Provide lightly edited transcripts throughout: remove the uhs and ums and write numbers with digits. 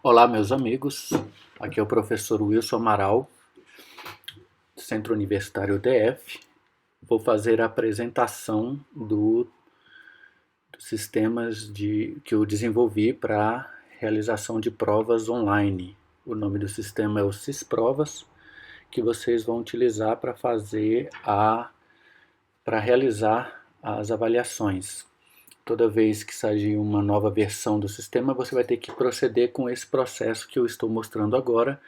Olá, meus amigos. Aqui é o professor Wilson Amaral, Centro Universitário UDF. Vou fazer a apresentação dos sistemas que eu desenvolvi para realização de provas online. O nome do sistema é o Cisprovas, que vocês vão utilizar para realizar as avaliações. Toda vez que sair uma nova versão do sistema, você vai ter que proceder com esse processo que eu estou mostrando agora,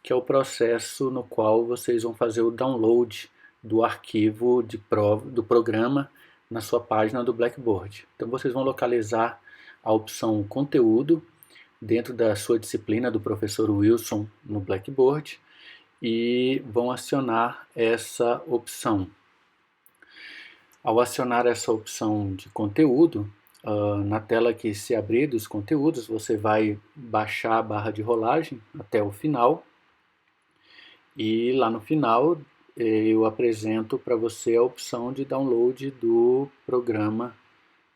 que é o processo no qual vocês vão fazer o download do arquivo de prova do programa na sua página do Blackboard. Então vocês vão localizar a opção conteúdo dentro da sua disciplina do professor Wilson no Blackboard e vão acionar essa opção. Ao acionar essa opção de conteúdo, na tela que se abrir dos conteúdos, você vai baixar a barra de rolagem até o final. E lá no final eu apresento para você a opção de download do programa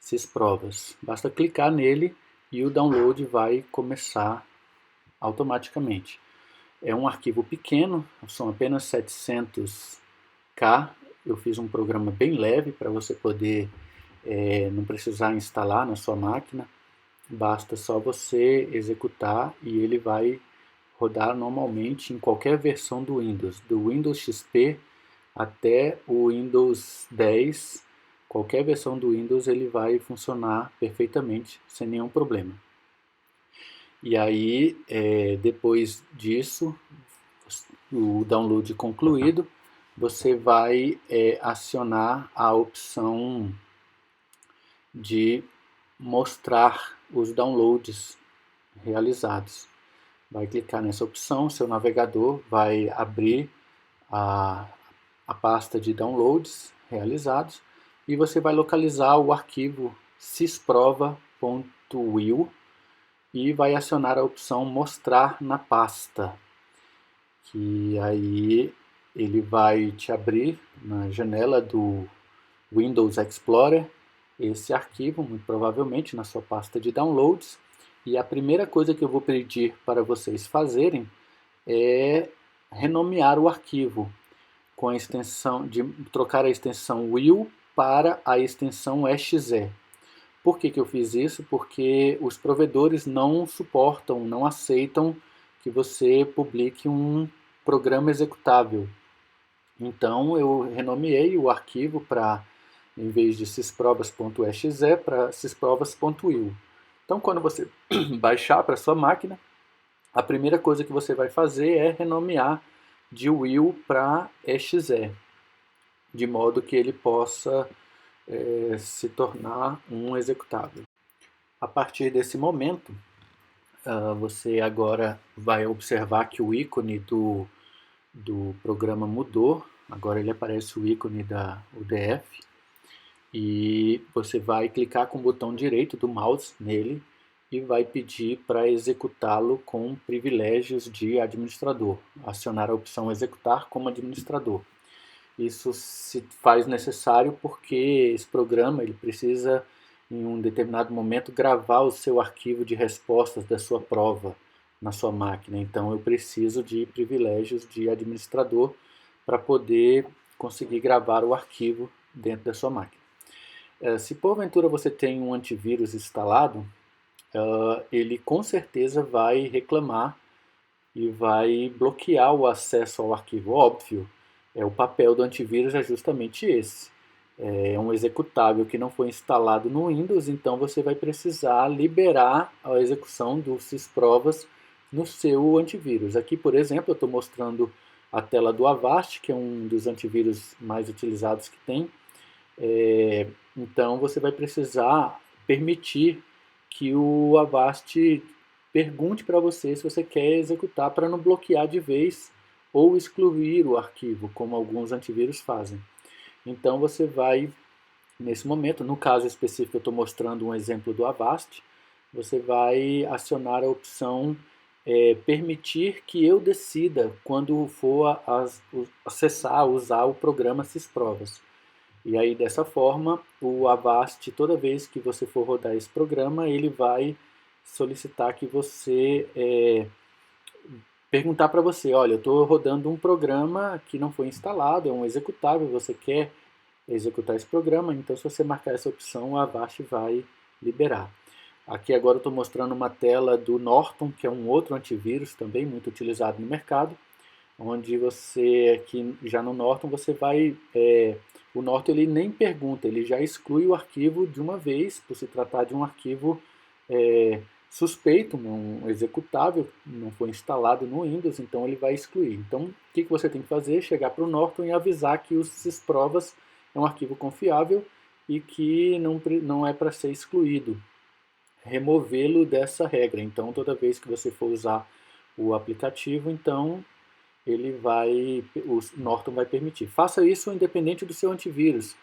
Cisprovas. Basta clicar nele e o download vai começar automaticamente. É um arquivo pequeno, são apenas 700K. Eu fiz um programa bem leve para você poder não precisar instalar na sua máquina. Basta só você executar e ele vai rodar normalmente em qualquer versão do Windows XP até o Windows 10, qualquer versão do Windows ele vai funcionar perfeitamente, sem nenhum problema. E aí, depois disso, o download concluído, você vai acionar a opção de mostrar os downloads realizados. Vai clicar nessa opção, seu navegador vai abrir a pasta de downloads realizados e você vai localizar o arquivo cisprova.will e vai acionar a opção mostrar na pasta, que aí ele vai te abrir na janela do Windows Explorer esse arquivo, muito provavelmente na sua pasta de downloads. E a primeira coisa que eu vou pedir para vocês fazerem é renomear o arquivo com a extensão de trocar a extensão will para a extensão exe. Por que eu fiz isso? Porque os provedores não suportam, não aceitam que você publique um programa executável. Então eu renomeei o arquivo para, em vez de cisprovas.exe, para cisprovas.will. Então quando você baixar para sua máquina, a primeira coisa que você vai fazer é renomear de will para exe, de modo que ele possa se tornar um executável. A partir desse momento, você agora vai observar que o ícone do programa mudou. Agora ele aparece o ícone da UDF e você vai clicar com o botão direito do mouse nele e vai pedir para executá-lo com privilégios de administrador, acionar a opção executar como administrador. Isso se faz necessário porque esse programa ele precisa, em um determinado momento, gravar o seu arquivo de respostas da sua prova na sua máquina. Então eu preciso de privilégios de administrador para poder conseguir gravar o arquivo dentro da sua máquina. Se porventura você tem um antivírus instalado, ele com certeza vai reclamar e vai bloquear o acesso ao arquivo. Óbvio, o papel do antivírus é justamente esse. É um executável que não foi instalado no Windows, então você vai precisar liberar a execução do Cisprovas no seu antivírus. Aqui, por exemplo, eu estou mostrando a tela do Avast, que é um dos antivírus mais utilizados que tem. Então você vai precisar permitir que o Avast pergunte para você se você quer executar para não bloquear de vez ou excluir o arquivo, como alguns antivírus fazem. Então você vai, nesse momento, no caso específico eu estou mostrando um exemplo do Avast, você vai acionar a opção permitir que eu decida quando for acessar, usar o programa Cisprovas. E aí dessa forma, o Avast, toda vez que você for rodar esse programa, ele vai solicitar que você perguntar para você, olha, eu estou rodando um programa que não foi instalado, é um executável, você quer executar esse programa, então se você marcar essa opção, a Avast vai liberar. Aqui agora eu estou mostrando uma tela do Norton, que é um outro antivírus também muito utilizado no mercado, onde você, aqui já no Norton, você vai, o Norton ele nem pergunta, ele já exclui o arquivo de uma vez, por se tratar de um arquivo suspeito, um executável, não foi instalado no Windows, então ele vai excluir. Então, o que você tem que fazer? Chegar para o Norton e avisar que os sysprovas é um arquivo confiável e que não é para ser excluído. Removê-lo dessa regra. Então, toda vez que você for usar o aplicativo, então o Norton vai permitir. Faça isso independente do seu antivírus.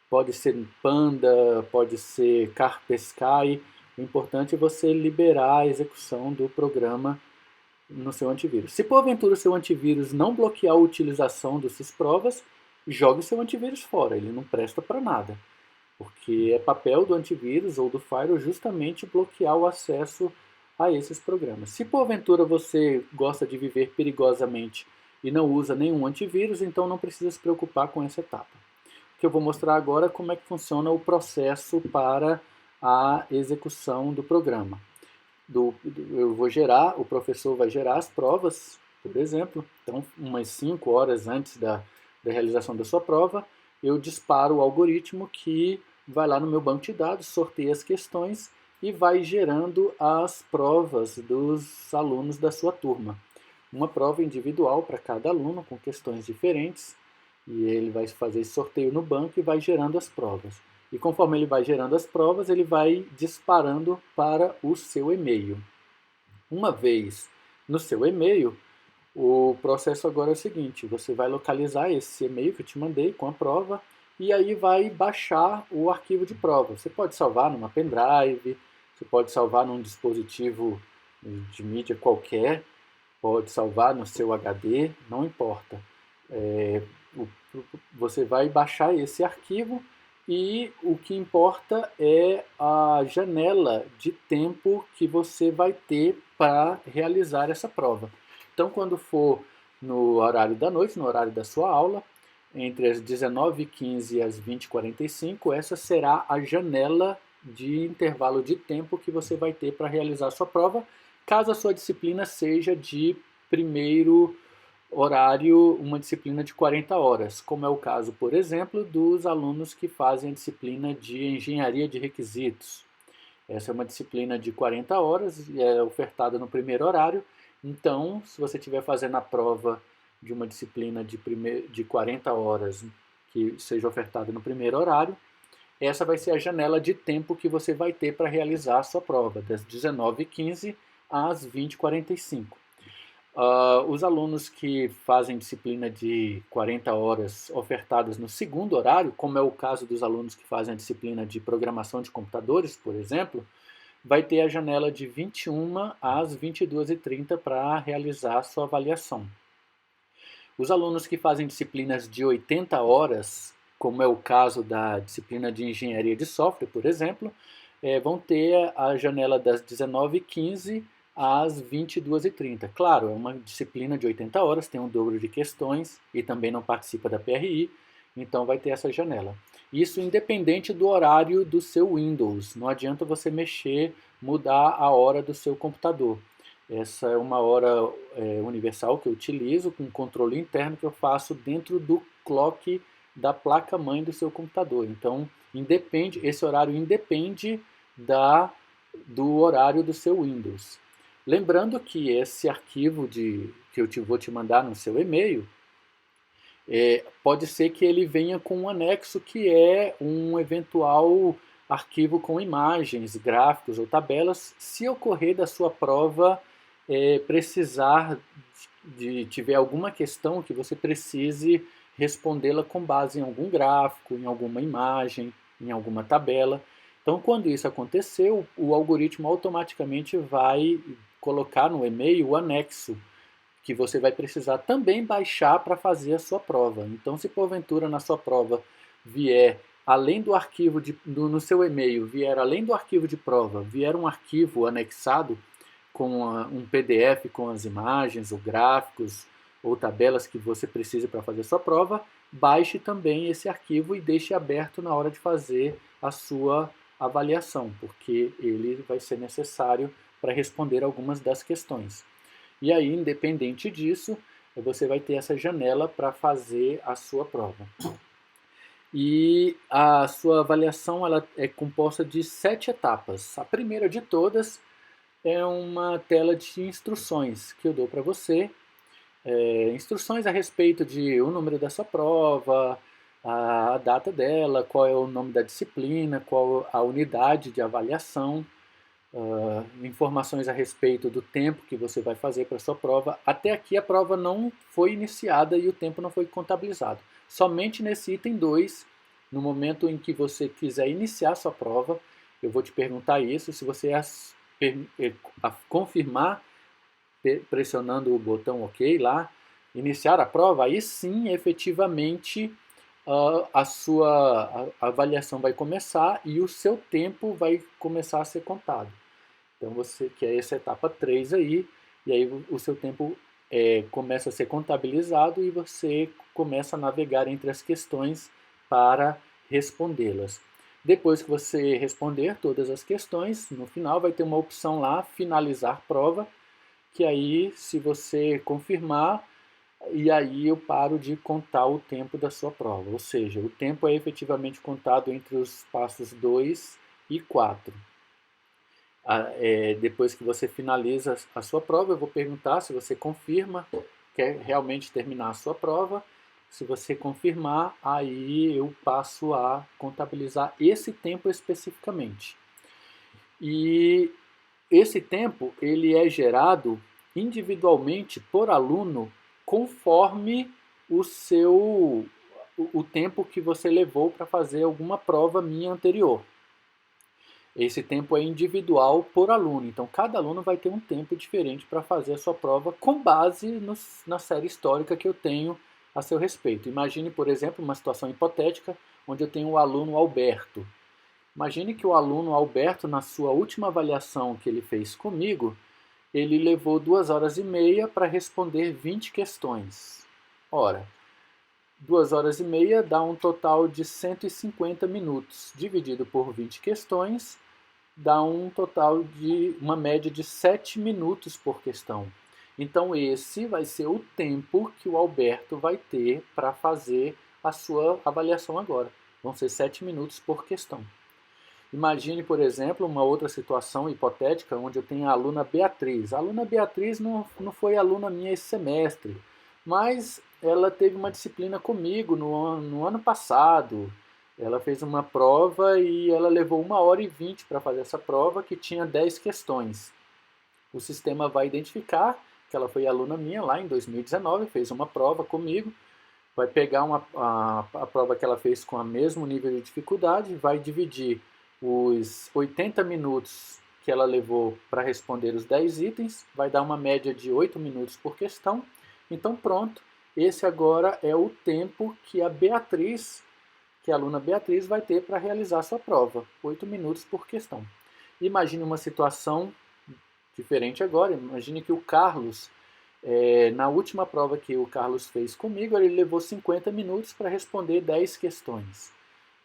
Pode ser Panda, pode ser Kaspersky. O importante é você liberar a execução do programa no seu antivírus. Se porventura o seu antivírus não bloquear a utilização desses provas, jogue seu antivírus fora, ele não presta para nada. Porque é papel do antivírus ou do firewall justamente bloquear o acesso a esses programas. Se porventura você gosta de viver perigosamente e não usa nenhum antivírus, então não precisa se preocupar com essa etapa. O que eu vou mostrar agora é como é que funciona o processo para a execução do programa. Eu vou gerar, o professor vai gerar as provas, por exemplo, então umas 5 horas antes da realização da sua prova, eu disparo o algoritmo que vai lá no meu banco de dados, sorteia as questões e vai gerando as provas dos alunos da sua turma. Uma prova individual para cada aluno, com questões diferentes, e ele vai fazer esse sorteio no banco e vai gerando as provas. E conforme ele vai gerando as provas, ele vai disparando para o seu e-mail. Uma vez no seu e-mail, o processo agora é o seguinte, você vai localizar esse e-mail que eu te mandei com a prova e aí vai baixar o arquivo de prova. Você pode salvar numa pendrive, você pode salvar num dispositivo de mídia qualquer, pode salvar no seu HD, não importa. Você vai baixar esse arquivo e o que importa é a janela de tempo que você vai ter para realizar essa prova. Então, quando for no horário da noite, no horário da sua aula, entre as 19h15 e as 20h45, essa será a janela de intervalo de tempo que você vai ter para realizar a sua prova, caso a sua disciplina seja de primeiro horário, uma disciplina de 40 horas, como é o caso, por exemplo, dos alunos que fazem a disciplina de engenharia de requisitos. Essa é uma disciplina de 40 horas e é ofertada no primeiro horário. Então, se você estiver fazendo a prova de uma disciplina de 40 horas que seja ofertada no primeiro horário, essa vai ser a janela de tempo que você vai ter para realizar a sua prova, das 19h15 às 20h45. Os alunos que fazem disciplina de 40 horas ofertadas no segundo horário, como é o caso dos alunos que fazem a disciplina de programação de computadores, por exemplo, vai ter a janela de 21 às 22h30 para realizar a sua avaliação. Os alunos que fazem disciplinas de 80 horas, como é o caso da disciplina de engenharia de software, por exemplo, vão ter a janela das 19h15 às 22h30. Claro, é uma disciplina de 80 horas, tem um dobro de questões e também não participa da PRI, então vai ter essa janela. Isso independente do horário do seu Windows, não adianta você mexer, mudar a hora do seu computador. Essa é uma hora universal que eu utilizo com controle interno que eu faço dentro do clock da placa-mãe do seu computador. Então, esse horário independe do horário do seu Windows. Lembrando que esse arquivo que eu vou te mandar no seu e-mail, pode ser que ele venha com um anexo que é um eventual arquivo com imagens, gráficos ou tabelas, se ocorrer da sua prova precisar tiver alguma questão que você precise respondê-la com base em algum gráfico, em alguma imagem, em alguma tabela. Então, quando isso acontecer, o algoritmo automaticamente vai colocar no e-mail o anexo que você vai precisar também baixar para fazer a sua prova. Então, se porventura na sua prova vier além do arquivo no seu e-mail, vier além do arquivo de prova, vier um arquivo anexado com um PDF com as imagens, ou gráficos, ou tabelas que você precise para fazer sua prova, baixe também esse arquivo e deixe aberto na hora de fazer a sua avaliação, porque ele vai ser necessário para responder algumas das questões. E aí, independente disso, você vai ter essa janela para fazer a sua prova. E a sua avaliação ela é composta de 7 etapas. A primeira de todas é uma tela de instruções que eu dou para você. Instruções a respeito de o número da sua prova, a data dela, qual é o nome da disciplina, qual a unidade de avaliação, informações a respeito do tempo que você vai fazer para a sua prova. Até aqui a prova não foi iniciada e o tempo não foi contabilizado. Somente nesse item 2, no momento em que você quiser iniciar a sua prova, eu vou te perguntar isso, se você confirmar pressionando o botão OK lá, iniciar a prova, aí sim, efetivamente, a sua avaliação vai começar e o seu tempo vai começar a ser contado. Então você quer essa etapa 3 aí, e aí o seu tempo começa a ser contabilizado e você começa a navegar entre as questões para respondê-las. Depois que você responder todas as questões, no final vai ter uma opção lá, finalizar prova, que aí se você confirmar, e aí eu paro de contar o tempo da sua prova. Ou seja, o tempo é efetivamente contado entre os passos 2 e 4. Depois que você finaliza a sua prova, eu vou perguntar se você confirma, quer realmente terminar a sua prova. Se você confirmar, aí eu passo a contabilizar esse tempo especificamente. E esse tempo ele é gerado individualmente por aluno conforme o tempo que você levou para fazer alguma prova minha anterior. Esse tempo é individual por aluno, então cada aluno vai ter um tempo diferente para fazer a sua prova com base na série histórica que eu tenho a seu respeito. Imagine, por exemplo, uma situação hipotética onde eu tenho o aluno Alberto. Imagine que o aluno Alberto, na sua última avaliação que ele fez comigo, ele levou 2 horas e meia para responder 20 questões. Ora, 2 horas e meia dá um total de 150 minutos. Dividido por 20 questões, dá um total de uma média de 7 minutos por questão. Então esse vai ser o tempo que o Alberto vai ter para fazer a sua avaliação agora. Vão ser 7 minutos por questão. Imagine, por exemplo, uma outra situação hipotética onde eu tenho a aluna Beatriz. A aluna Beatriz não foi aluna minha esse semestre, mas ela teve uma disciplina comigo no ano passado. Ela fez uma prova e ela levou 1 hora e 20 para fazer essa prova, que tinha 10 questões. O sistema vai identificar que ela foi aluna minha lá em 2019, fez uma prova comigo, vai pegar a prova que ela fez com o mesmo nível de dificuldade, vai dividir os 80 minutos que ela levou para responder os 10 itens, vai dar uma média de 8 minutos por questão. Então pronto, esse agora é o tempo que a aluna Beatriz vai ter para realizar a sua prova, 8 minutos por questão. Imagine uma situação diferente agora, imagine que o Carlos, na última prova que o Carlos fez comigo, ele levou 50 minutos para responder 10 questões.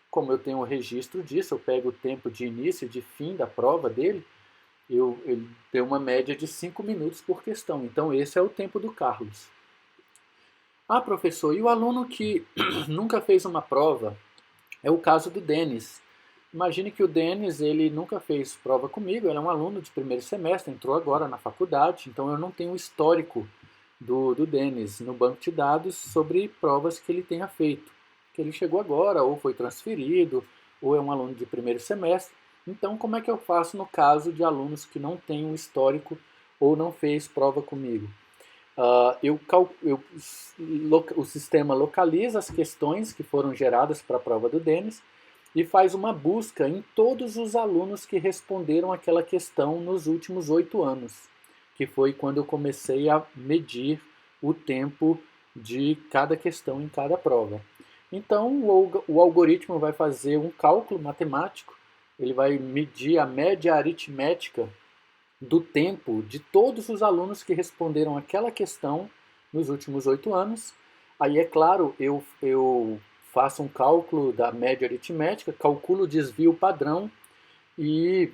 Como eu tenho um registro disso, eu pego o tempo de início e de fim da prova dele, ele deu uma média de 5 minutos por questão. Então esse é o tempo do Carlos. Ah, professor, e o aluno que nunca fez uma prova? É o caso do Denis. Imagine que o Denis, ele nunca fez prova comigo, ele é um aluno de primeiro semestre, entrou agora na faculdade, então eu não tenho o histórico do Denis no banco de dados sobre provas que ele tenha feito. Que ele chegou agora, ou foi transferido, ou é um aluno de primeiro semestre. Então, como é que eu faço no caso de alunos que não têm um histórico ou não fez prova comigo? O sistema localiza as questões que foram geradas para a prova do Denis e faz uma busca em todos os alunos que responderam aquela questão nos últimos 8 anos, que foi quando eu comecei a medir o tempo de cada questão em cada prova. Então o algoritmo vai fazer um cálculo matemático, ele vai medir a média aritmética do tempo de todos os alunos que responderam aquela questão nos últimos 8 anos. Aí, é claro, eu faço um cálculo da média aritmética, calculo o desvio padrão e,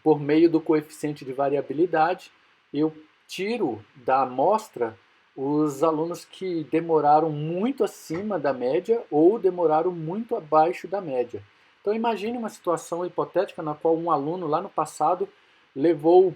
por meio do coeficiente de variabilidade, eu tiro da amostra os alunos que demoraram muito acima da média ou demoraram muito abaixo da média. Então imagine uma situação hipotética na qual um aluno lá no passado levou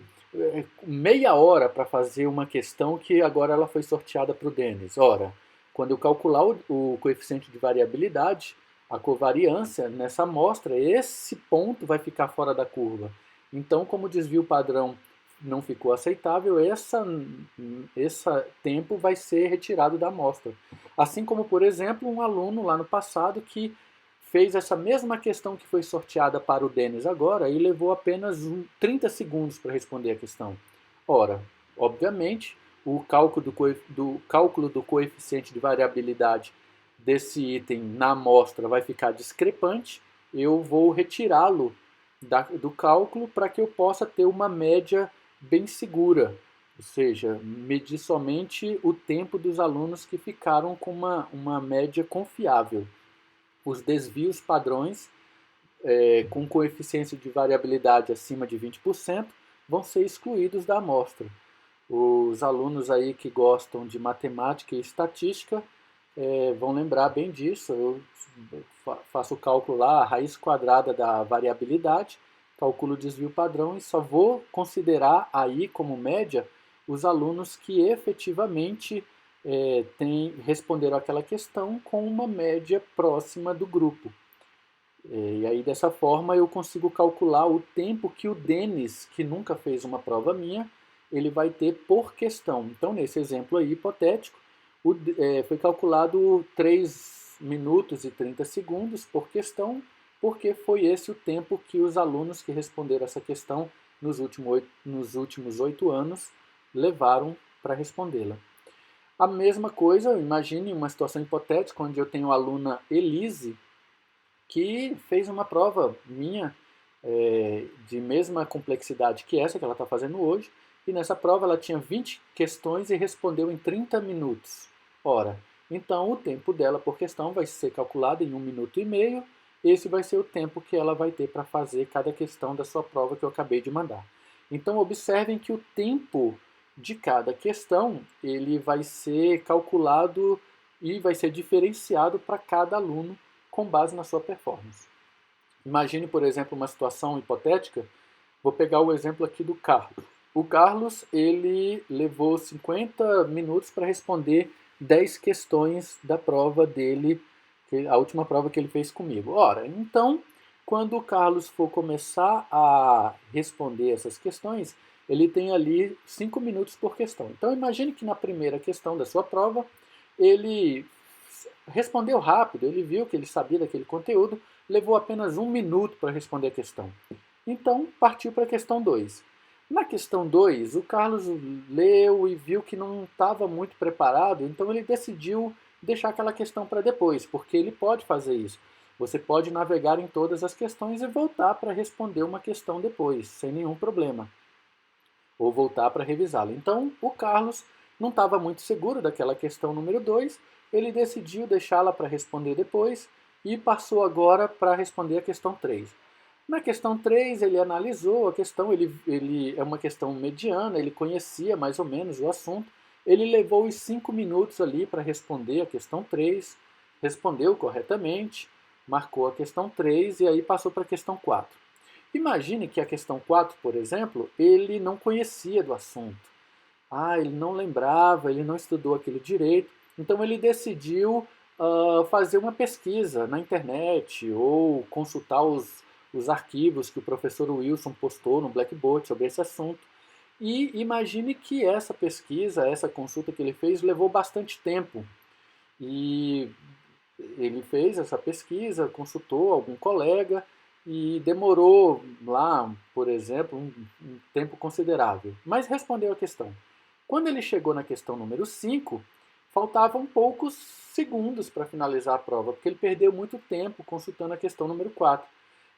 meia hora para fazer uma questão que agora ela foi sorteada para o Denis. Ora, quando eu calcular o coeficiente de variabilidade, a covariância nessa amostra, esse ponto vai ficar fora da curva. Então, como o desvio padrão não ficou aceitável, esse tempo vai ser retirado da amostra. Assim como, por exemplo, um aluno lá no passado que fez essa mesma questão que foi sorteada para o Denis agora e levou apenas 30 segundos para responder a questão. Ora, obviamente, o cálculo do coeficiente de variabilidade desse item na amostra vai ficar discrepante, eu vou retirá-lo do cálculo para que eu possa ter uma média bem segura, ou seja, medir somente o tempo dos alunos que ficaram com uma média confiável. Os desvios padrões com coeficiência de variabilidade acima de 20% vão ser excluídos da amostra. Os alunos aí que gostam de matemática e estatística vão lembrar bem disso. Eu faço o cálculo lá, a raiz quadrada da variabilidade, calculo o desvio padrão e só vou considerar aí como média os alunos que efetivamente responderam aquela questão com uma média próxima do grupo. E aí dessa forma eu consigo calcular o tempo que o Denis, que nunca fez uma prova minha, ele vai ter por questão. Então, nesse exemplo aí hipotético, foi calculado 3 minutos e 30 segundos por questão, porque foi esse o tempo que os alunos que responderam essa questão nos últimos 8 anos levaram para respondê-la. A mesma coisa, imagine uma situação hipotética onde eu tenho a aluna Elise, que fez uma prova minha de mesma complexidade que essa que ela está fazendo hoje, e nessa prova ela tinha 20 questões e respondeu em 30 minutos. Ora, então o tempo dela por questão vai ser calculado em 1 minuto e meio, esse vai ser o tempo que ela vai ter para fazer cada questão da sua prova que eu acabei de mandar. Então observem que o tempo de cada questão ele vai ser calculado e vai ser diferenciado para cada aluno com base na sua performance. Imagine, por exemplo, uma situação hipotética. Vou pegar o exemplo aqui do Carlos. O Carlos, ele levou 50 minutos para responder 10 questões da prova dele, a última prova que ele fez comigo. Ora, então, quando o Carlos for começar a responder essas questões, ele tem ali 5 minutos por questão. Então, imagine que na primeira questão da sua prova, ele respondeu rápido, ele viu que ele sabia daquele conteúdo, levou apenas 1 minuto para responder a questão. Então, partiu para a questão 2. Na questão 2, o Carlos leu e viu que não estava muito preparado, então ele decidiu deixar aquela questão para depois, porque ele pode fazer isso. Você pode navegar em todas as questões e voltar para responder uma questão depois, sem nenhum problema. Ou voltar para revisá-la. Então, o Carlos não estava muito seguro daquela questão número 2, ele decidiu deixá-la para responder depois e passou agora para responder a questão 3. Na questão 3, ele analisou a questão, ele é uma questão mediana, ele conhecia mais ou menos o assunto, ele levou os 5 minutos ali para responder a questão 3, respondeu corretamente, marcou a questão 3 e aí passou para a questão 4. Imagine que a questão 4, por exemplo, ele não conhecia do assunto. Ele não lembrava, ele não estudou aquilo direito, então ele decidiu fazer uma pesquisa na internet ou consultar os arquivos que o professor Wilson postou no Blackboard sobre esse assunto. E imagine que essa pesquisa, essa consulta que ele fez, levou bastante tempo. E ele fez essa pesquisa, consultou algum colega e demorou lá, por exemplo, um tempo considerável, mas respondeu a questão. Quando ele chegou na questão número 5, faltavam poucos segundos para finalizar a prova, porque ele perdeu muito tempo consultando a questão número 4.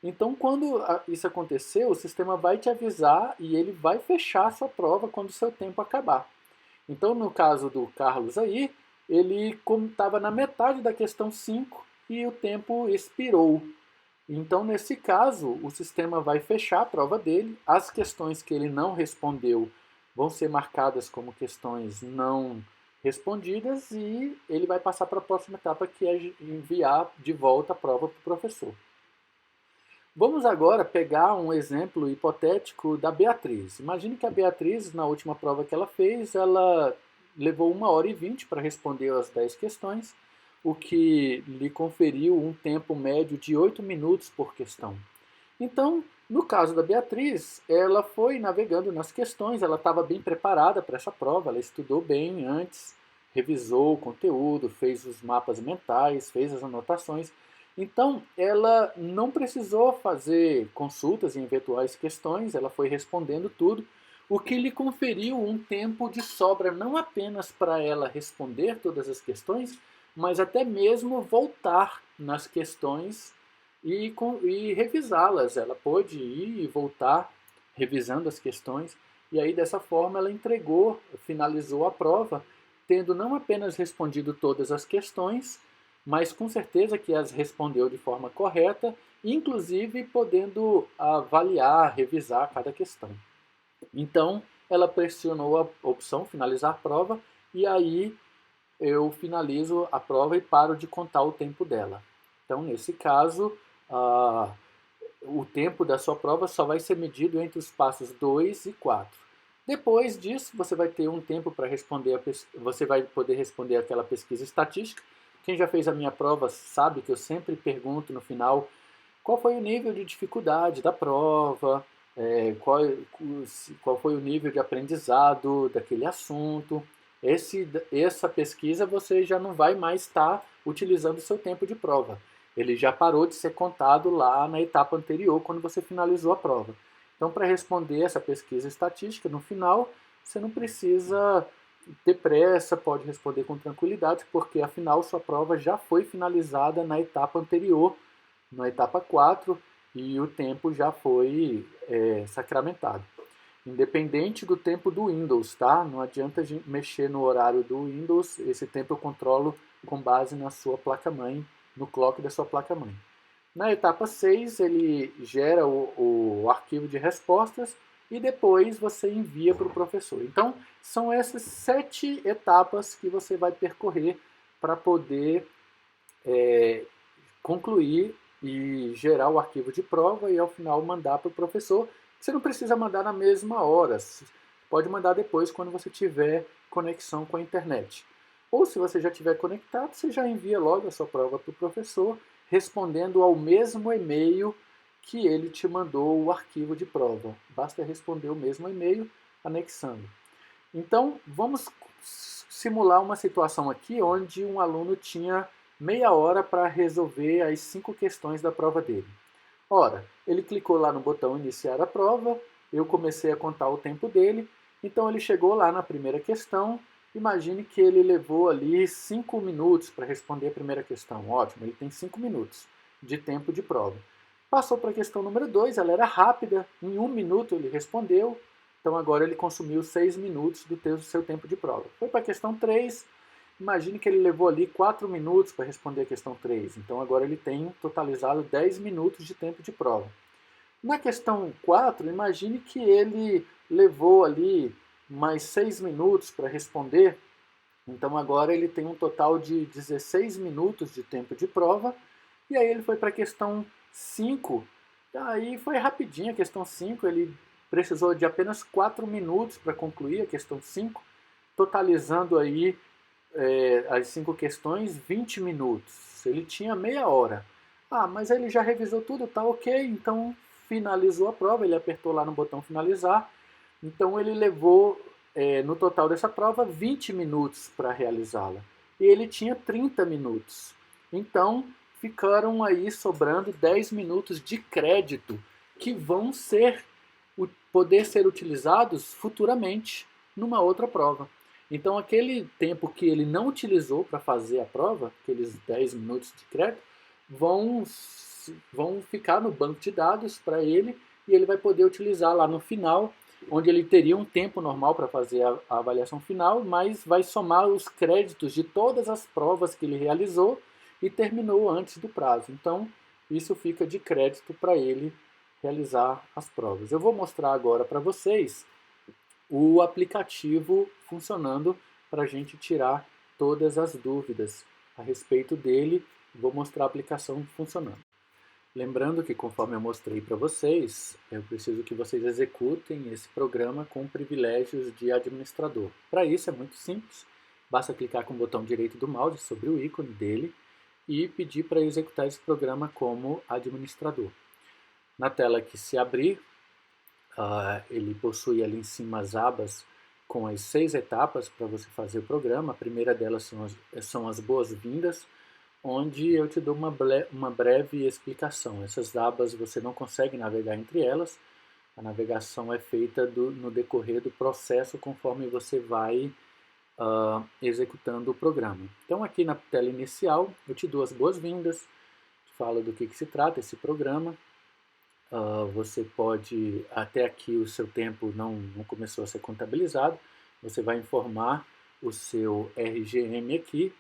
Então, quando isso acontecer, o sistema vai te avisar e ele vai fechar a sua prova quando o seu tempo acabar. Então, no caso do Carlos aí, ele estava na metade da questão 5 e o tempo expirou. Então, nesse caso, o sistema vai fechar a prova dele, as questões que ele não respondeu vão ser marcadas como questões não respondidas e ele vai passar para a próxima etapa, que é enviar de volta a prova para o professor. Vamos agora pegar um exemplo hipotético da Beatriz. Imagine que a Beatriz, na última prova que ela fez, ela levou 1h20 para responder as 10 questões, o que lhe conferiu um tempo médio de 8 minutos por questão. Então, no caso da Beatriz, ela foi navegando nas questões, ela estava bem preparada para essa prova, ela estudou bem antes, revisou o conteúdo, fez os mapas mentais, fez as anotações. Então, ela não precisou fazer consultas em eventuais questões, ela foi respondendo tudo, o que lhe conferiu um tempo de sobra não apenas para ela responder todas as questões, mas até mesmo voltar nas questões e revisá-las. Ela pôde ir e voltar revisando as questões, e aí dessa forma ela finalizou a prova, tendo não apenas respondido todas as questões, mas com certeza que as respondeu de forma correta, inclusive podendo avaliar, revisar cada questão. Então, ela pressionou a opção finalizar a prova, e aí eu finalizo a prova e paro de contar o tempo dela. Então, nesse caso, o tempo da sua prova só vai ser medido entre os passos 2 e 4. Depois disso, você vai ter um tempo para responder, você vai poder responder aquela pesquisa estatística. Quem já fez a minha prova sabe que eu sempre pergunto no final qual foi o nível de dificuldade da prova, qual foi o nível de aprendizado daquele assunto. Essa pesquisa você já não vai mais estar utilizando o seu tempo de prova. Ele já parou de ser contado lá na etapa anterior, quando você finalizou a prova. Então, para responder essa pesquisa estatística, no final, você não precisa ter pressa, pode responder com tranquilidade, porque afinal sua prova já foi finalizada na etapa anterior, na etapa 4, e o tempo já foi sacramentado. Independente do tempo do Windows, tá? Não adianta a gente mexer no horário do Windows, esse tempo eu controlo com base na sua placa-mãe, no clock da sua placa-mãe. Na etapa 6, ele gera o arquivo de respostas e depois você envia para o professor. Então, são essas 7 etapas que você vai percorrer para poder concluir e gerar o arquivo de prova e, ao final, mandar para o professor. Você não precisa mandar na mesma hora, pode mandar depois quando você tiver conexão com a internet. Ou se você já tiver conectado, você já envia logo a sua prova para o professor, respondendo ao mesmo e-mail que ele te mandou o arquivo de prova. Basta responder o mesmo e-mail anexando. Então, vamos simular uma situação aqui onde um aluno tinha meia hora para resolver as 5 questões da prova dele. Ora, ele clicou lá no botão iniciar a prova, eu comecei a contar o tempo dele, então ele chegou lá na primeira questão. Imagine que ele levou ali 5 minutos para responder a primeira questão. Ótimo, ele tem 5 minutos de tempo de prova. Passou para a questão número 2, ela era rápida, em 1 minuto ele respondeu, então agora ele consumiu 6 minutos do seu tempo de prova. Foi para a questão 3, imagine que ele levou ali 4 minutos para responder a questão 3, então agora ele tem totalizado 10 minutos de tempo de prova. Na questão 4, imagine que ele levou ali mais 6 minutos para responder, então agora ele tem um total de 16 minutos de tempo de prova, e aí ele foi para a questão 5, aí foi rapidinho a questão 5, ele precisou de apenas 4 minutos para concluir a questão 5, totalizando aí as 5 questões 20 minutos, ele tinha meia hora. Mas ele já revisou tudo, tá ok, então finalizou a prova, ele apertou lá no botão finalizar. Então ele levou, no total dessa prova, 20 minutos para realizá-la. E ele tinha 30 minutos. Então ficaram aí sobrando 10 minutos de crédito que vão poder ser utilizados futuramente numa outra prova. Então, aquele tempo que ele não utilizou para fazer a prova, aqueles 10 minutos de crédito, vão ficar no banco de dados para ele e ele vai poder utilizar lá no final, onde ele teria um tempo normal para fazer a avaliação final, mas vai somar os créditos de todas as provas que ele realizou e terminou antes do prazo. Então, isso fica de crédito para ele realizar as provas. Eu vou mostrar agora para vocês o aplicativo funcionando para a gente tirar todas as dúvidas a respeito dele. Vou mostrar a aplicação funcionando. Lembrando que, conforme eu mostrei para vocês, eu preciso que vocês executem esse programa com privilégios de administrador. Para isso é muito simples, basta clicar com o botão direito do mouse sobre o ícone dele e pedir para executar esse programa como administrador. Na tela que se abrir, ele possui ali em cima as abas com as 6 etapas para você fazer o programa. A primeira delas são as boas-vindas, onde eu te dou uma breve explicação. Essas abas você não consegue navegar entre elas, a navegação é feita no decorrer do processo conforme você vai executando o programa. Então aqui na tela inicial eu te dou as boas-vindas, te falo do que se trata esse programa. Você pode, até aqui o seu tempo não começou a ser contabilizado, você vai informar o seu RGM aqui,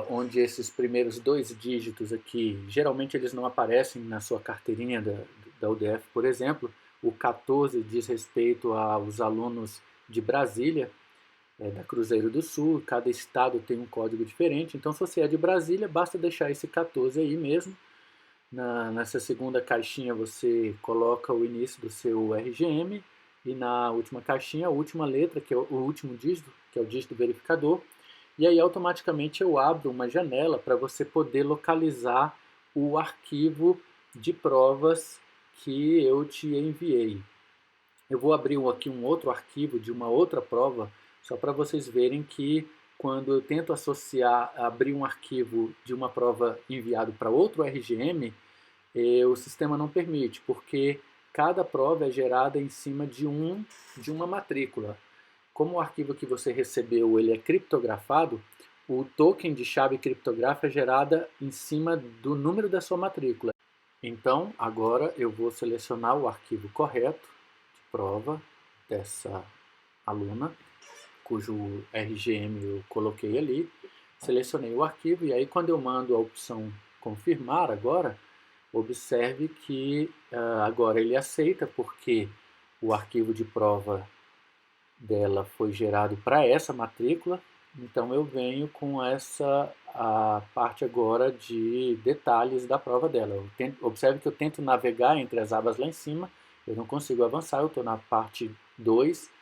onde esses primeiros 2 dígitos aqui, geralmente eles não aparecem na sua carteirinha da UDF, por exemplo. O 14 diz respeito aos alunos de Brasília, da Cruzeiro do Sul, cada estado tem um código diferente, então se você é de Brasília, basta deixar esse 14 aí mesmo. Nessa segunda caixinha você coloca o início do seu RGM e na última caixinha a última letra, que é o último dígito, que é o dígito verificador. E aí automaticamente eu abro uma janela para você poder localizar o arquivo de provas que eu te enviei. Eu vou abrir aqui um outro arquivo de uma outra prova, só para vocês verem que quando eu tento abrir um arquivo de uma prova enviado para outro RGM, o sistema não permite, porque cada prova é gerada em cima de uma matrícula. Como o arquivo que você recebeu ele é criptografado, o token de chave criptográfica é gerada em cima do número da sua matrícula. Então, agora eu vou selecionar o arquivo correto de prova dessa aluna, cujo RGM eu coloquei ali, selecionei o arquivo e aí quando eu mando a opção confirmar agora, observe que agora ele aceita porque o arquivo de prova dela foi gerado para essa matrícula, então eu venho com a parte agora de detalhes da prova dela. Observe que eu tento navegar entre as abas lá em cima, eu não consigo avançar, eu estou na parte 2,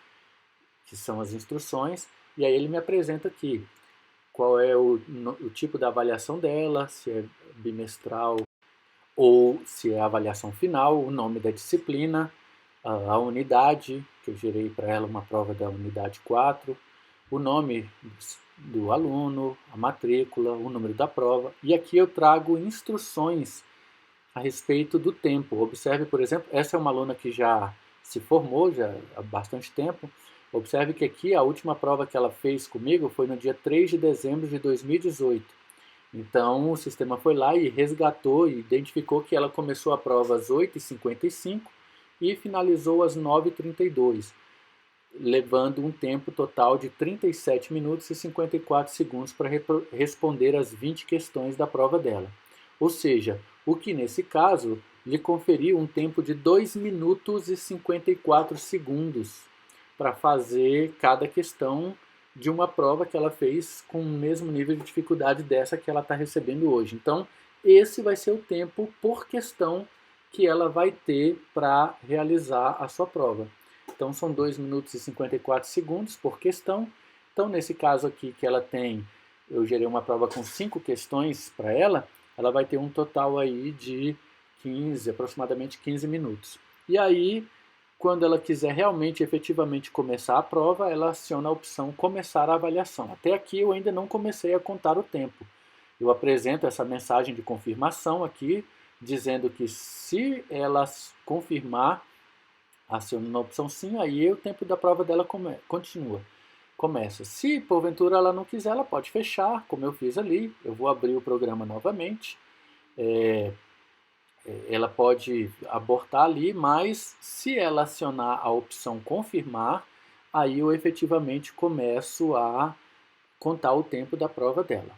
que são as instruções, e aí ele me apresenta aqui qual é o tipo da avaliação dela, se é bimestral ou se é a avaliação final, o nome da disciplina, a unidade, que eu gerei para ela uma prova da unidade 4, o nome do aluno, a matrícula, o número da prova, e aqui eu trago instruções a respeito do tempo. Observe, por exemplo, essa é uma aluna que já se formou já há bastante tempo. Observe que aqui a última prova que ela fez comigo foi no dia 3 de dezembro de 2018. Então o sistema foi lá e resgatou e identificou que ela começou a prova às 8h55 e finalizou às 9h32, levando um tempo total de 37 minutos e 54 segundos para responder as 20 questões da prova dela. Ou seja, o que nesse caso lhe conferiu um tempo de 2 minutos e 54 segundos para fazer cada questão de uma prova que ela fez com o mesmo nível de dificuldade dessa que ela está recebendo hoje. Então, esse vai ser o tempo por questão que ela vai ter para realizar a sua prova. Então, são 2 minutos e 54 segundos por questão. Então, nesse caso aqui que ela tem, eu gerei uma prova com 5 questões para ela, ela vai ter um total aí de aproximadamente 15 minutos. E aí, quando ela quiser realmente, efetivamente começar a prova, ela aciona a opção começar a avaliação. Até aqui eu ainda não comecei a contar o tempo. Eu apresento essa mensagem de confirmação aqui, dizendo que se ela confirmar, aciona na opção sim, aí o tempo da prova dela continua. começa. Se porventura ela não quiser, ela pode fechar, como eu fiz ali. Eu vou abrir o programa novamente. Ela pode abortar ali, mas se ela acionar a opção confirmar, aí eu efetivamente começo a contar o tempo da prova dela.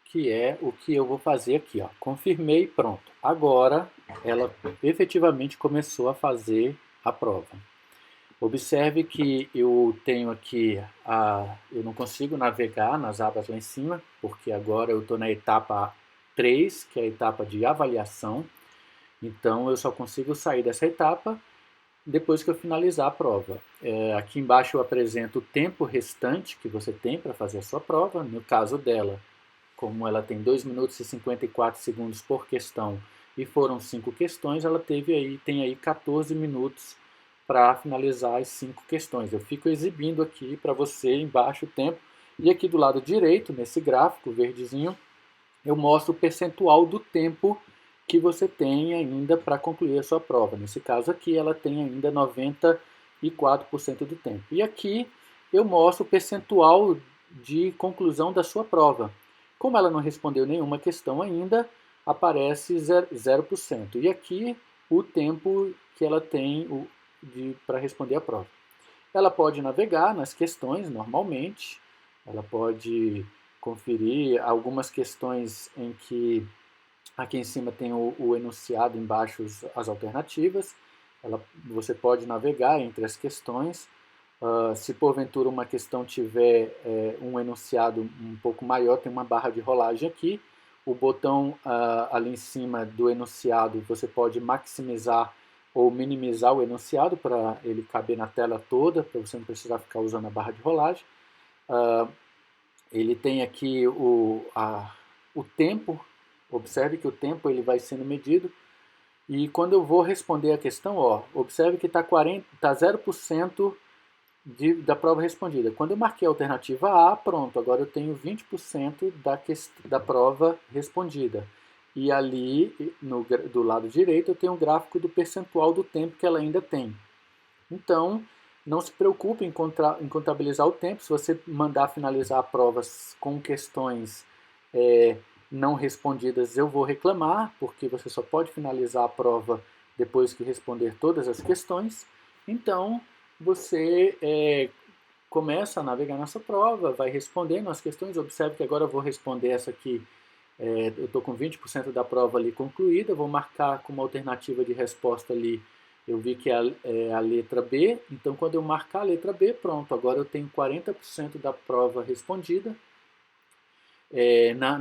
Que é o que eu vou fazer aqui, ó. Confirmei, pronto. Agora ela efetivamente começou a fazer a prova. Observe que eu tenho aqui, eu não consigo navegar nas abas lá em cima, porque agora eu estou na etapa 3, que é a etapa de avaliação. Então eu só consigo sair dessa etapa depois que eu finalizar a prova. Aqui embaixo eu apresento o tempo restante que você tem para fazer a sua prova. No caso dela, como ela tem 2 minutos e 54 segundos por questão e foram 5 questões, ela tem aí 14 minutos para finalizar as 5 questões. Eu fico exibindo aqui para você embaixo o tempo. E aqui do lado direito, nesse gráfico verdezinho, eu mostro o percentual do tempo que você tem ainda para concluir a sua prova. Nesse caso aqui, ela tem ainda 94% do tempo. E aqui eu mostro o percentual de conclusão da sua prova. Como ela não respondeu nenhuma questão ainda, aparece 0%. E aqui o tempo que ela tem para responder a prova. Ela pode navegar nas questões normalmente, ela pode conferir algumas questões em que aqui em cima tem o enunciado, embaixo as alternativas. Você pode navegar entre as questões. Se porventura uma questão tiver um enunciado um pouco maior, tem uma barra de rolagem aqui. O botão ali em cima do enunciado, você pode maximizar ou minimizar o enunciado para ele caber na tela toda, para você não precisar ficar usando a barra de rolagem. Ele tem aqui o tempo, observe que o tempo ele vai sendo medido. E quando eu vou responder a questão, ó, observe que está 0% da prova respondida. Quando eu marquei a alternativa A, pronto, agora eu tenho 20% da prova respondida. E ali, do lado direito, eu tenho um gráfico do percentual do tempo que ela ainda tem. Então, não se preocupe em contabilizar o tempo. Se você mandar finalizar provas com questões não respondidas, eu vou reclamar, porque você só pode finalizar a prova depois que responder todas as questões. Então, você começa a navegar nessa prova, vai respondendo as questões. Observe que agora eu vou responder essa aqui. Eu estou com 20% da prova ali concluída, vou marcar como alternativa de resposta ali, eu vi que é a letra B, então quando eu marcar a letra B, pronto, agora eu tenho 40% da prova respondida.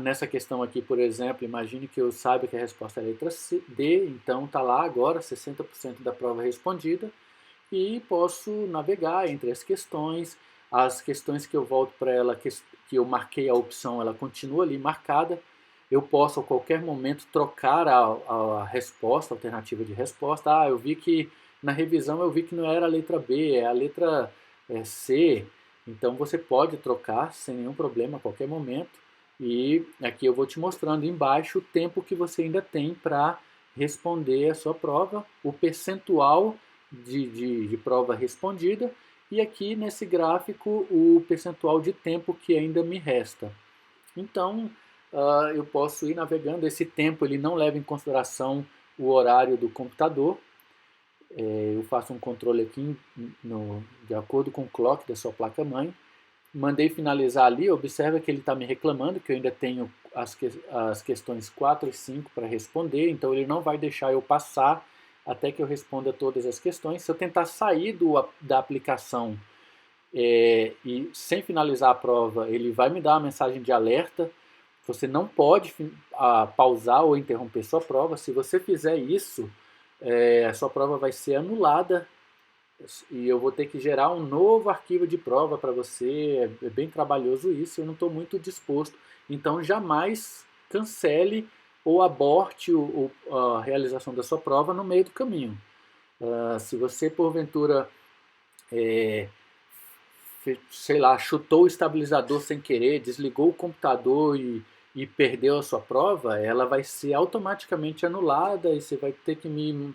Nessa questão aqui, por exemplo, imagine que eu saiba que a resposta é a letra D, então está lá agora 60% da prova respondida e posso navegar entre as questões que eu volto para ela, que eu marquei a opção, ela continua ali marcada. Eu posso a qualquer momento trocar a resposta, a alternativa de resposta. Eu vi que na revisão eu vi que não era a letra B, é a letra C. Então você pode trocar sem nenhum problema a qualquer momento. E aqui eu vou te mostrando embaixo o tempo que você ainda tem para responder a sua prova, o percentual de prova respondida e aqui nesse gráfico o percentual de tempo que ainda me resta. Então, eu posso ir navegando. Esse tempo ele não leva em consideração o horário do computador. Eu faço um controle aqui de acordo com o clock da sua placa-mãe. Mandei finalizar ali, observa que ele está me reclamando que eu ainda tenho as questões 4 e 5 para responder, então ele não vai deixar eu passar até que eu responda todas as questões. Se eu tentar sair da aplicação e sem finalizar a prova, ele vai me dar uma mensagem de alerta. Você não pode pausar ou interromper sua prova. Se você fizer isso, a sua prova vai ser anulada e eu vou ter que gerar um novo arquivo de prova para você. É bem trabalhoso isso, eu não estou muito disposto. Então, jamais cancele ou aborte a realização da sua prova no meio do caminho. Se você, porventura, sei lá, chutou o estabilizador sem querer, desligou o computador e perdeu a sua prova, ela vai ser automaticamente anulada e você vai ter que me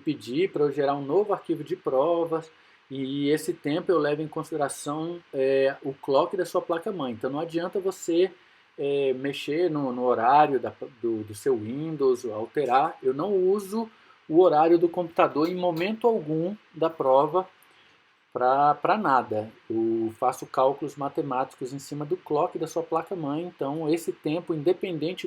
pedir para eu gerar um novo arquivo de provas e esse tempo eu levo em consideração o clock da sua placa-mãe. Então não adianta você mexer no horário do seu Windows, alterar. Eu não uso o horário do computador em momento algum da prova para nada. Eu faço cálculos matemáticos em cima do clock da sua placa-mãe, então esse tempo, independente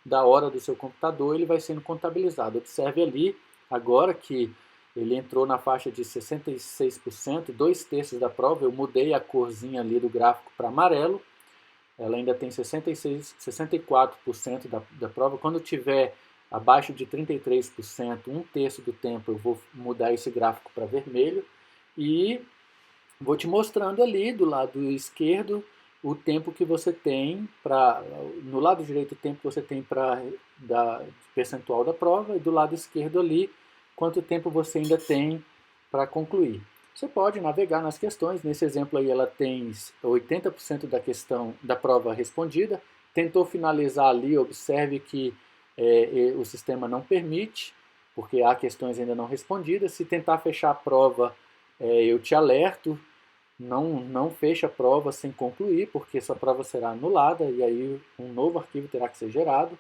da hora do seu computador, ele vai sendo contabilizado. Observe ali, agora que ele entrou na faixa de 66%, 2/3 da prova, eu mudei a corzinha ali do gráfico para amarelo, ela ainda tem 64% da prova. Quando tiver abaixo de 33%, 1/3 do tempo, eu vou mudar esse gráfico para vermelho e vou te mostrando ali do lado esquerdo o tempo que você tem para, no lado direito o tempo que você tem para da percentual da prova e do lado esquerdo ali quanto tempo você ainda tem para concluir. Você pode navegar nas questões, nesse exemplo aí ela tem 80% da questão da prova respondida, tentou finalizar ali, observe que o sistema não permite, porque há questões ainda não respondidas. Se tentar fechar a prova, eu te alerto, não feche a prova sem concluir, porque sua prova será anulada e aí um novo arquivo terá que ser gerado.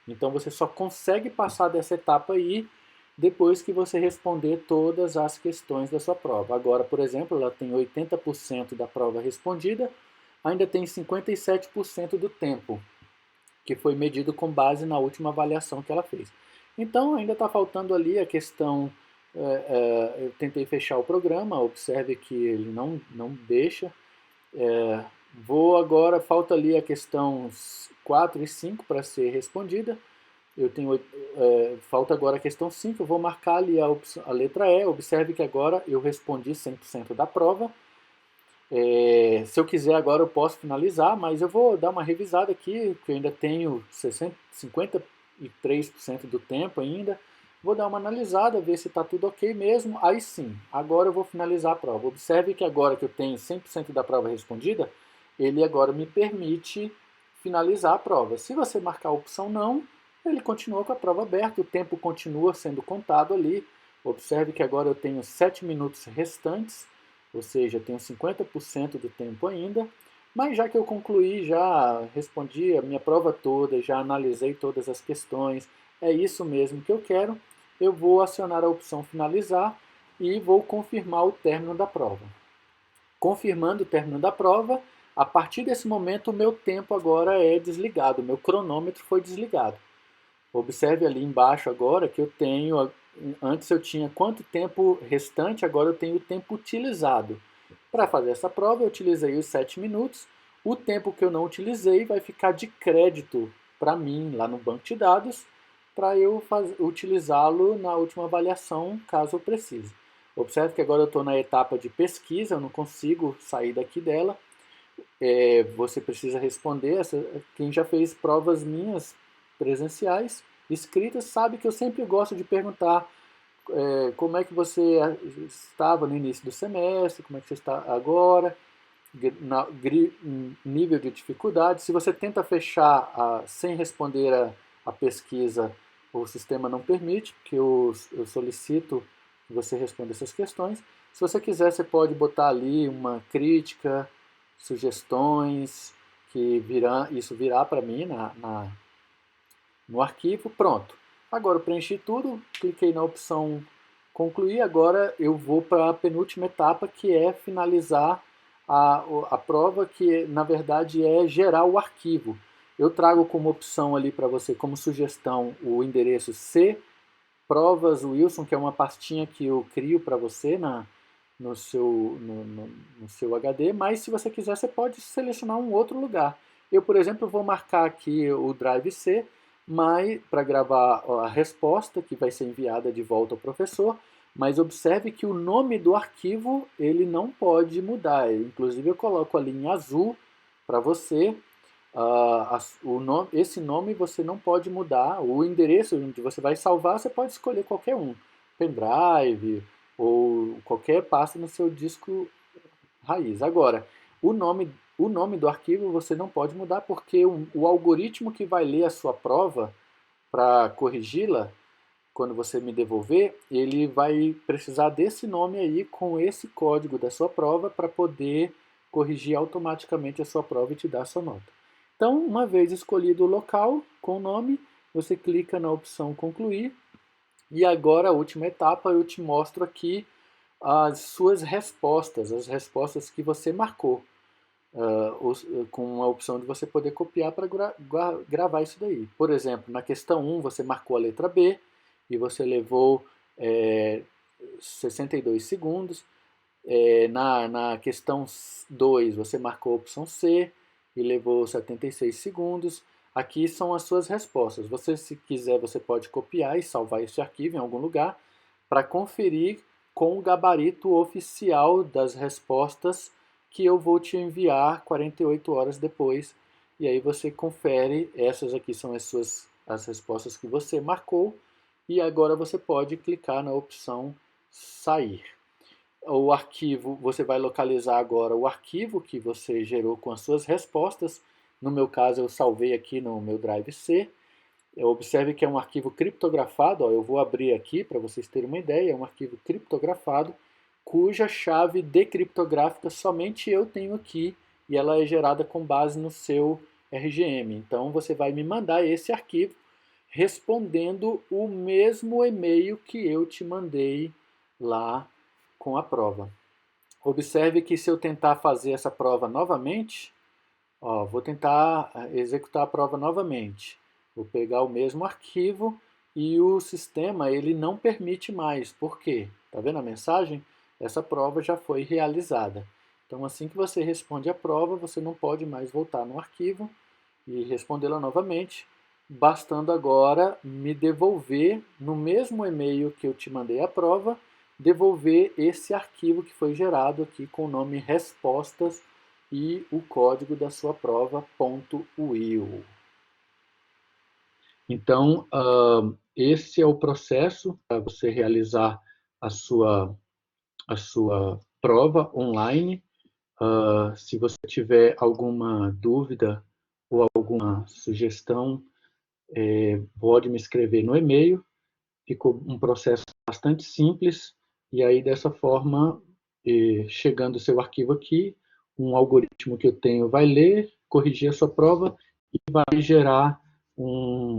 Então você só consegue passar dessa etapa aí depois que você responder todas as questões da sua prova. Agora, por exemplo, ela tem 80% da prova respondida, ainda tem 57% do tempo, que foi medido com base na última avaliação que ela fez. Então, ainda está faltando ali a questão. Eu tentei fechar o programa, observe que ele não deixa. Vou agora, falta ali a questão 4 e 5 para ser respondida. Eu tenho, falta agora a questão 5, eu vou marcar ali a letra E. Observe que agora eu respondi 100% da prova. Se eu quiser agora eu posso finalizar, mas eu vou dar uma revisada aqui, porque eu ainda tenho 53% do tempo ainda. Vou dar uma analisada, ver se está tudo ok mesmo. Aí sim, agora eu vou finalizar a prova. Observe que agora que eu tenho 100% da prova respondida, ele agora me permite finalizar a prova. Se você marcar a opção não, ele continua com a prova aberta, o tempo continua sendo contado ali. Observe que agora eu tenho 7 minutos restantes, ou seja, tenho 50% do tempo ainda, mas já que eu concluí, já respondi a minha prova toda, já analisei todas as questões, é isso mesmo que eu quero, eu vou acionar a opção finalizar e vou confirmar o término da prova. Confirmando o término da prova, a partir desse momento o meu tempo agora é desligado, o meu cronômetro foi desligado. Observe ali embaixo agora que eu tenho, antes eu tinha quanto tempo restante, agora eu tenho o tempo utilizado. Para fazer essa prova eu utilizei os 7 minutos, o tempo que eu não utilizei vai ficar de crédito para mim lá no banco de dados, para eu utilizá-lo na última avaliação, caso eu precise. Observe que agora eu estou na etapa de pesquisa, eu não consigo sair daqui dela. Você precisa responder, quem já fez provas minhas presenciais, escritas, sabe que eu sempre gosto de perguntar como é que você estava no início do semestre, como é que você está agora, nível de dificuldade. Se você tenta fechar sem responder a pesquisa, o sistema não permite, porque eu solicito que você responda essas questões. Se você quiser, você pode botar ali uma crítica, sugestões, que isso virá para mim no arquivo. Pronto. Agora eu preenchi tudo, cliquei na opção concluir, agora eu vou para a penúltima etapa, que é finalizar a prova, que na verdade é gerar o arquivo. Eu trago como opção ali para você, como sugestão, o endereço C Provas Wilson, que é uma pastinha que eu crio para você no seu HD, mas se você quiser você pode selecionar um outro lugar. Eu, por exemplo, vou marcar aqui o Drive C, mas para gravar a resposta que vai ser enviada de volta ao professor, mas observe que o nome do arquivo ele não pode mudar. Inclusive eu coloco ali em azul para você. Esse nome você não pode mudar. O endereço onde você vai salvar, você pode escolher qualquer um. Pendrive ou qualquer pasta no seu disco raiz. Agora, o nome do arquivo você não pode mudar, porque o algoritmo que vai ler a sua prova para corrigi-la, quando você me devolver, ele vai precisar desse nome aí com esse código da sua prova para poder corrigir automaticamente a sua prova e te dar a sua nota. Então, uma vez escolhido o local com o nome, você clica na opção concluir e agora a última etapa eu te mostro aqui as suas respostas, as respostas que você marcou, com a opção de você poder copiar para gravar isso daí. Por exemplo, na questão 1 você marcou a letra B e você levou 62 segundos. Na questão 2 você marcou a opção C e levou 76 segundos. Aqui são as suas respostas. Você, se quiser, você pode copiar e salvar esse arquivo em algum lugar para conferir com o gabarito oficial das respostas que eu vou te enviar 48 horas depois. E aí você confere, essas aqui são as respostas que você marcou, e agora você pode clicar na opção sair. O arquivo, você vai localizar agora o arquivo que você gerou com as suas respostas. No meu caso, eu salvei aqui no meu Drive C. Observe que é um arquivo criptografado, ó, eu vou abrir aqui para vocês terem uma ideia, é um arquivo criptografado, cuja chave decriptográfica somente eu tenho aqui, e ela é gerada com base no seu RGM. Então você vai me mandar esse arquivo respondendo o mesmo e-mail que eu te mandei lá com a prova. Observe que se eu tentar fazer essa prova novamente, ó, vou tentar executar a prova novamente. Vou pegar o mesmo arquivo e o sistema ele não permite mais. Por quê? Tá vendo a mensagem? Essa prova já foi realizada. Então, assim que você responde a prova, você não pode mais voltar no arquivo e respondê-la novamente, bastando agora me devolver no mesmo e-mail que eu te mandei a prova, devolver esse arquivo que foi gerado aqui com o nome respostas e o código da sua prova .uil. Então, esse é o processo para você realizar a sua prova online. Se você tiver alguma dúvida ou alguma sugestão, pode me escrever no e-mail. Ficou um processo bastante simples, e aí dessa forma, chegando o seu arquivo aqui, um algoritmo que eu tenho vai ler, corrigir a sua prova e vai gerar um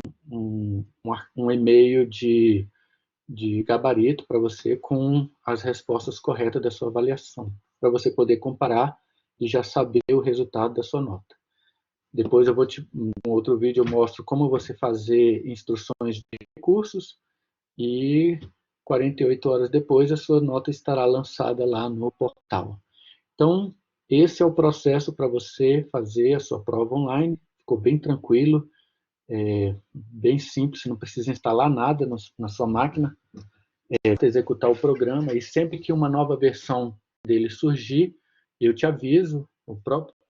e-mail de gabarito para você com as respostas corretas da sua avaliação, para você poder comparar e já saber o resultado da sua nota. Depois no outro vídeo eu mostro como você fazer instruções de recursos e 48 horas depois a sua nota estará lançada lá no portal. Então, esse é o processo para você fazer a sua prova online. Ficou bem tranquilo, bem simples, você não precisa instalar nada na sua máquina. Executar o programa, e sempre que uma nova versão dele surgir, eu te aviso.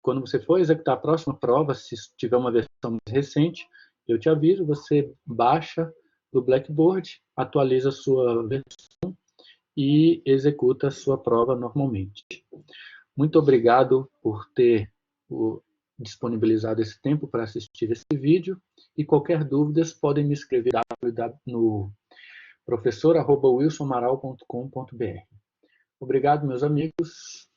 Quando você for executar a próxima prova, se tiver uma versão mais recente, eu te aviso, você baixa do Blackboard, atualiza a sua versão e executa a sua prova normalmente. Muito obrigado por ter disponibilizado esse tempo para assistir esse vídeo, e qualquer dúvida podem me escrever no professor@wilsonamaral.com.br. Obrigado, meus amigos.